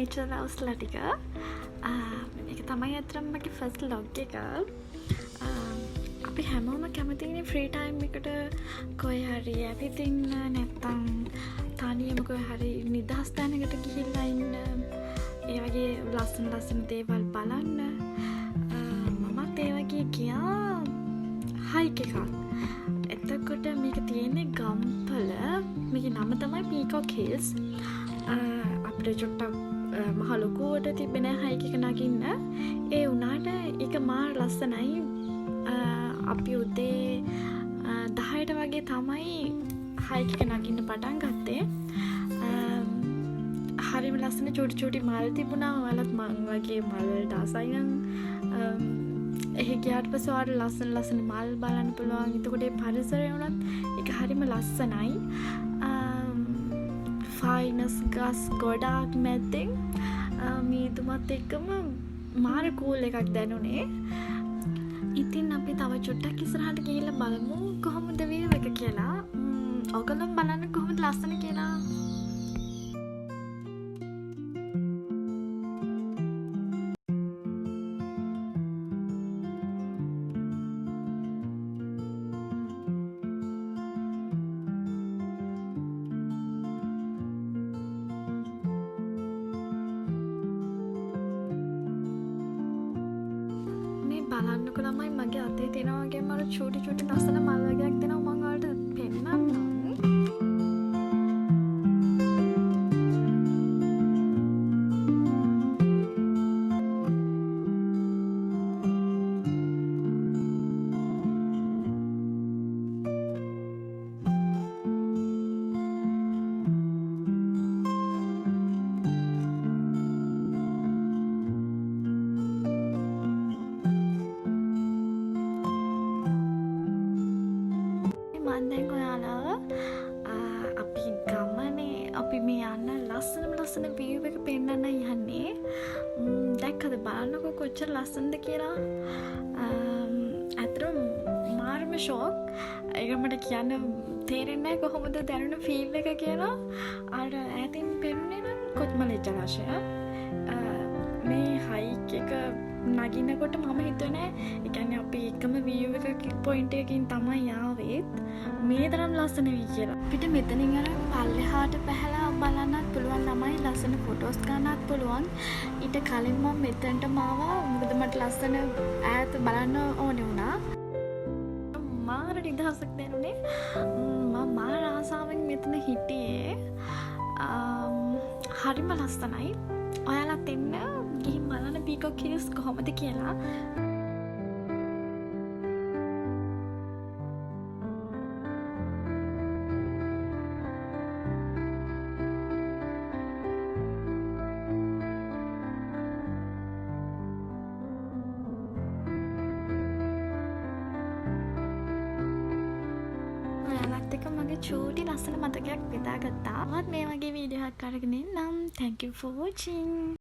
nature loves ටික. ඒක තමයි අතරම මගේ ෆස්ට් ලොග් එක. අපි හැමෝම කැමතිනේ ෆ්‍රී ටයිම් එකට කොහේ හරි ඇවිදින්න නැත්තම් තනියම කොහේ හරි නිදහස් තැනකට ගිහිල්ලා ඉන්න. ඒ වගේ ලස්සන දේවල් බලන්න. මමත් ඒ වගේ ගියා හයික් එකක්. එතකොට මේක තියෙන්නේ ගම්පල. මේකේ නම තමයි පීකොක් හිල්ස්. අපිට චුට්ටක් මහ ලොකුවට තිබෙන හයික් එක නගින්න. ඒ වුණාට ඒක මාර ලස්සනයි. අපි උදේ 10ට වගේ තමයි හයික් එක නගින්න පටන් ගත්තේ. හරිම ලස්සන චූටි මල් තිබුණා. ඔයාලත් මං වගේ මල් වලට ආසයි නම් එහෙ ගියාට පස්සේ ඔයාලට ලස්සන මල් බලන්න පුළුවන්. එතකොට ඒ පරිසරය වුණත් ඒක හරිම ලස්සනයි. ෆයිනස් ගස් ගොඩාක් මැද්දෙන් මීදුමත් එක්කම මාර කූල් එකක් දැනුනේ. ඉතින් අපි තව චුට්ටක් ඉස්සරහට ගිහිල්ලා බලමු කොහොමද වීව් එක කියලා. ඔයගොල්ලෝ බලන්න කොහොමද ලස්සන කියලා. බලන්නකො ළමයි මගේ අතේ තියෙන වගේම අර චූටි ලස්සන මල් වර්ගයක් දෙනවා මම ඔයාලට පෙන්නන්නම්. මන්දැන් ඔයාලාව අපි ගමනේ අපි මේ යන්න ලස්සන වීව් එක පෙන්නන්න යන්නේ. දැක්කද බලන්නකො කොච්චර ලස්සනද කියලා. ඇත්තටම මාර්ම ෂොක්. ඒක මට කියන්න තේරෙන්නේ නැහැ කොහොමද දැනුණ ෆීල් එක කියලා. අර ඈතින් පෙනුනේ නම් කොත්මලේ ජලාශය. මේ හයික් එක නගිනකොට මම හිතුවේ ඒ කියන්නේ අපි එකම වීව් එක පොයින්ට් එකකින් තමයි ආවෙත් මේ තරම් ලස්සන වෙයි කියලා. අපිට මෙතනින් අර පල්ලෙහාට පැහැලා බලන්නත් පුළුවන් ළමයි. ලස්සන ෆොටෝස් ගන්නත් පුළුවන්. ඊට කලින් මම මෙතනටම ආවා. මොකද මට ලස්සන ඈත බලන්න ඕනේ වුණා. මාර නිදහසක් දැනුනේ. මම මාර ආසාවෙන් මෙතන හිටියේ. හරිම ලස්සනයි. ඔයාලත් එන්න ගිහින් බලන්න පීකොක් හිල්ස් කොහොමද කියලා. ඔයාලත් එක්ක මගේ චූටි ලස්සන මතකයක් බෙදාගත්තා. මත් මේ වගේ වීඩියෝ එකක් අරගෙන එන්නම්. Thank you for watching.